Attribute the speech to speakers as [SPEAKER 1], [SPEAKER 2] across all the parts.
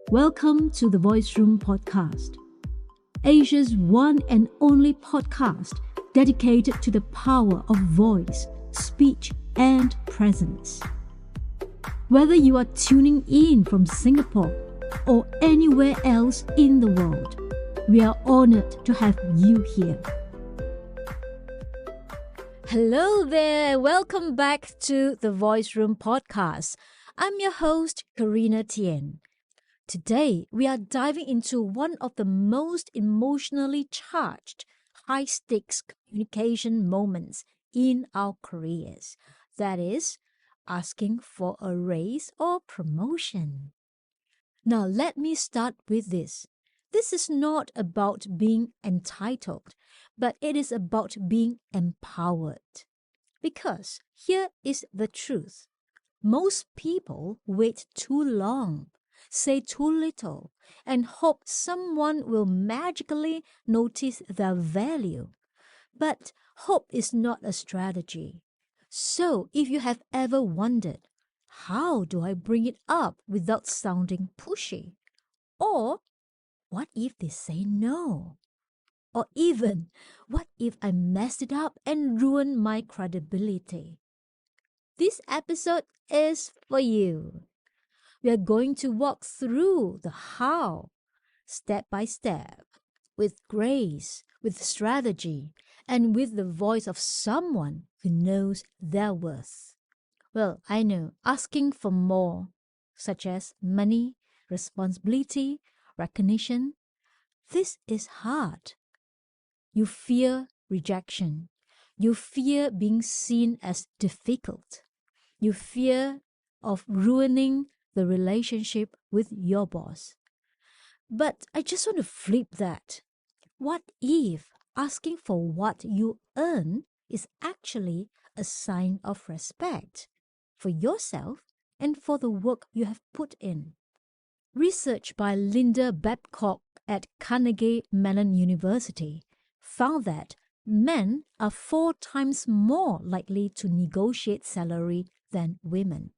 [SPEAKER 1] Welcome to the Voice Room podcast, Asia's one and only podcast dedicated to the power of voice, speech, and presence. Whether you are tuning in from Singapore or anywhere else in the world, we are honored to have you here. Hello there, welcome back to the Voice Room podcast. I'm your host, Carina Tien. Today, we are diving into one of the most emotionally charged, high-stakes communication moments in our careers. That is, asking for a raise or promotion. Now, let me start with this. This is not about being entitled, but it is about being empowered. Because here is the truth. Most people wait too long, say too little, and hope someone will magically notice their value. But hope is not a strategy. So if you have ever wondered, how do I bring it up without sounding pushy? Or what if they say no? Or even, what if I messed it up and ruined my credibility? This episode is for you. We are going to walk through the how, step by step, with grace, with strategy, and with the voice of someone who knows their worth. Well, I know, asking for more, such as money, responsibility, recognition, this is hard. You fear rejection. You fear being seen as difficult. You fear of ruining the relationship with your boss. But I just want to flip that. What if asking for what you earn is actually a sign of respect for yourself and for the work you have put in? Research by Linda Babcock at Carnegie Mellon University found that men are 4 times more likely to negotiate salary than women.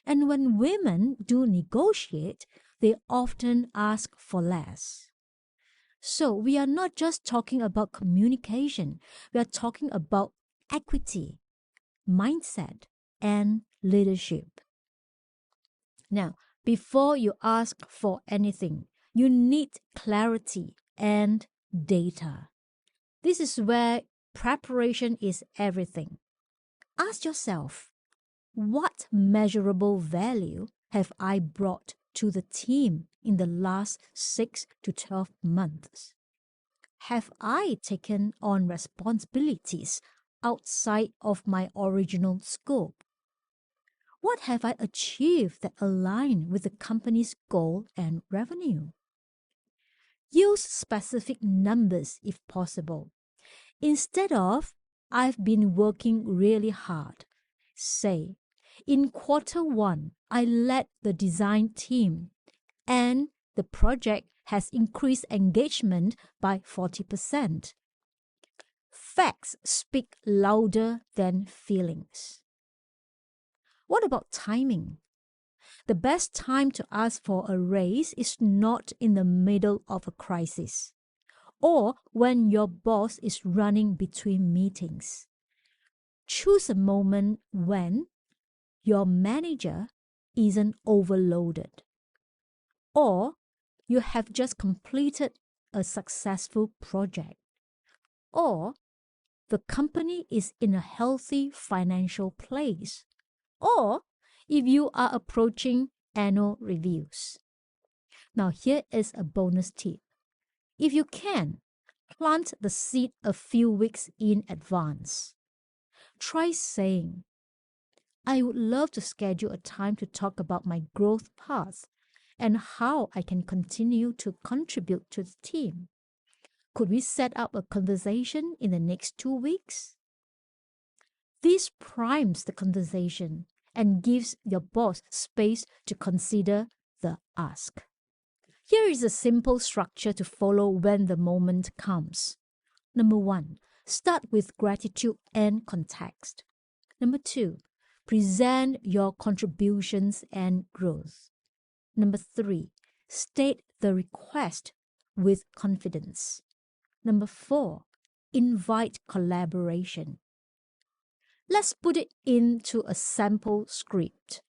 [SPEAKER 1] And when women do negotiate, they often ask for less. So we are not just talking about communication, we are talking about equity, mindset, and leadership. Now, before you ask for anything, you need clarity and data. This is where preparation is everything. Ask yourself, what measurable value have I brought to the team in the last 6 to 12 months? Have I taken on responsibilities outside of my original scope? What have I achieved that align with the company's goal and revenue? Use specific numbers if possible. Instead of, I've been working really hard, say, in quarter 1, I led the design team and the project has increased engagement by 40%. Facts speak louder than feelings. What about timing? The best time to ask for a raise is not in the middle of a crisis or when your boss is running between meetings. Choose a moment when your manager isn't overloaded or you have just completed a successful project or the company is in a healthy financial place or if you are approaching annual reviews. Now here is a bonus tip. If you can, plant the seed a few weeks in advance. Try saying, I would love to schedule a time to talk about my growth path and how I can continue to contribute to the team. Could we set up a conversation in the next 2 weeks? This primes the conversation and gives your boss space to consider the ask. Here is a simple structure to follow when the moment comes. Number 1, start with gratitude and context. Number 2, present your contributions and growth. Number 3, state the request with confidence. Number 4, invite collaboration. Let's put it into a sample script.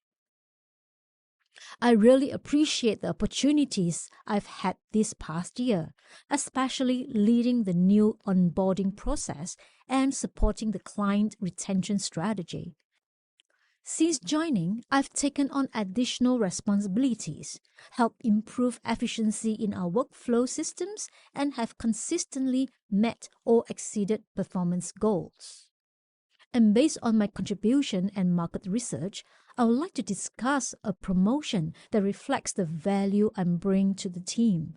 [SPEAKER 1] I really appreciate the opportunities I've had this past year, especially leading the new onboarding process and supporting the client retention strategy. Since joining, I've taken on additional responsibilities, helped improve efficiency in our workflow systems, and have consistently met or exceeded performance goals. And based on my contribution and market research, I would like to discuss a promotion that reflects the value I bring to the team.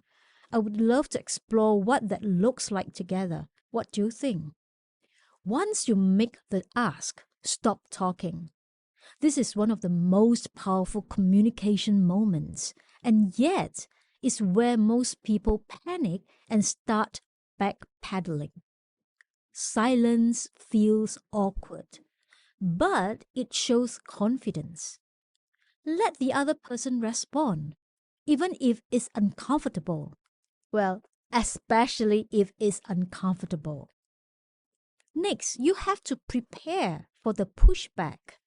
[SPEAKER 1] I would love to explore what that looks like together. What do you think? Once you make the ask, stop talking. This is one of the most powerful communication moments, and yet is where most people panic and start backpedaling. Silence feels awkward, but it shows confidence. Let the other person respond, even if it's uncomfortable. Well, especially if it's uncomfortable. Next, you have to prepare for the pushback.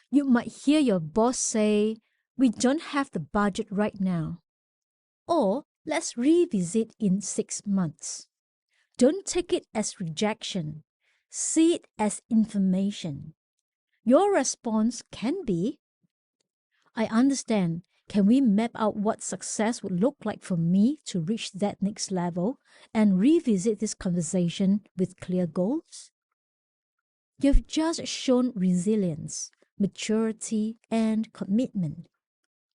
[SPEAKER 1] You might hear your boss say, "We don't have the budget right now." Or, "Let's revisit in 6 months." Don't take it as rejection. See it as information. Your response can be, "I understand. Can we map out what success would look like for me to reach that next level and revisit this conversation with clear goals?" You've just shown resilience, maturity, and commitment.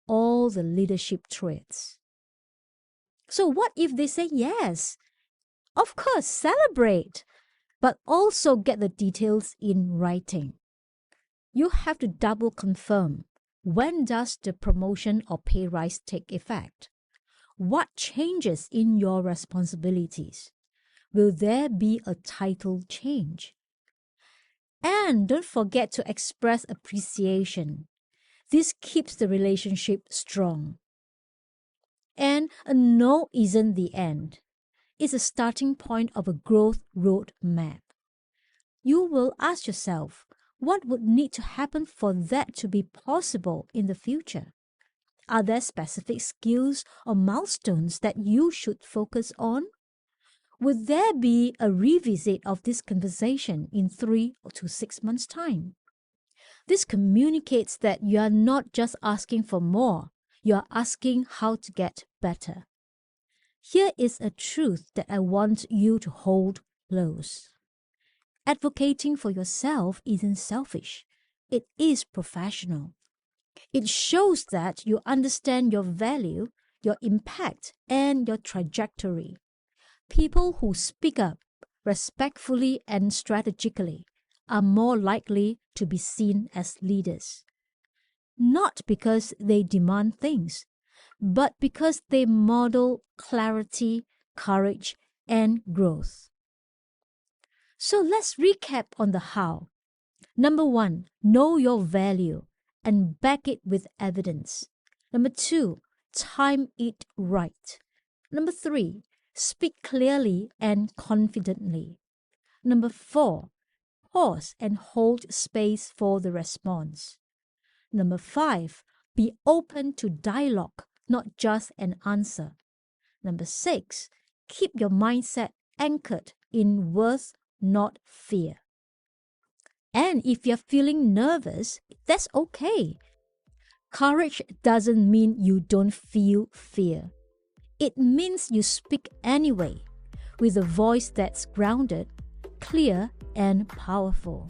[SPEAKER 1] All the leadership traits. So what if they say yes? Of course, celebrate, but also get the details in writing. You have to double confirm. When does the promotion or pay rise take effect? What changes in your responsibilities? Will there be a title change? And don't forget to express appreciation. This keeps the relationship strong. And a no isn't the end. It's a starting point of a growth roadmap. You will ask yourself, what would need to happen for that to be possible in the future? Are there specific skills or milestones that you should focus on? Would there be a revisit of this conversation in 3 to 6 months' time? This communicates that you are not just asking for more, you are asking how to get better. Here is a truth that I want you to hold close. Advocating for yourself isn't selfish. It is professional. It shows that you understand your value, your impact, and your trajectory. People who speak up respectfully and strategically are more likely to be seen as leaders. Not because they demand things, but because they model clarity, courage, and growth. So let's recap on the how. Number 1, know your value and back it with evidence. Number 2, time it right. Number 3, speak clearly and confidently. Number 4, pause and hold space for the response. Number 5, be open to dialogue, not just an answer. Number 6, keep your mindset anchored in worth, not fear. And if you're feeling nervous, that's okay. Courage doesn't mean you don't feel fear. It means you speak anyway, with a voice that's grounded, clear, and powerful.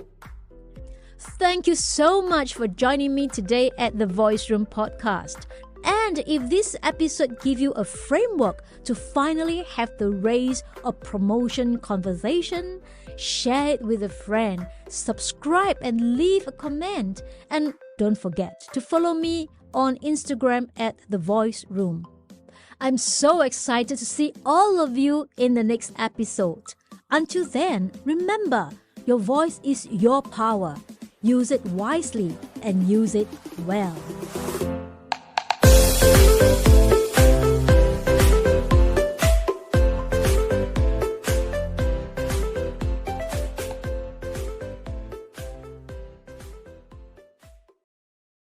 [SPEAKER 1] Thank you so much for joining me today at the Voice Room podcast. And if this episode gives you a framework to finally have the raise or promotion conversation, share it with a friend, subscribe and leave a comment. And don't forget to follow me on Instagram at The Voice Room. I'm so excited to see all of you in the next episode. Until then, remember, your voice is your power. Use it wisely and use it well.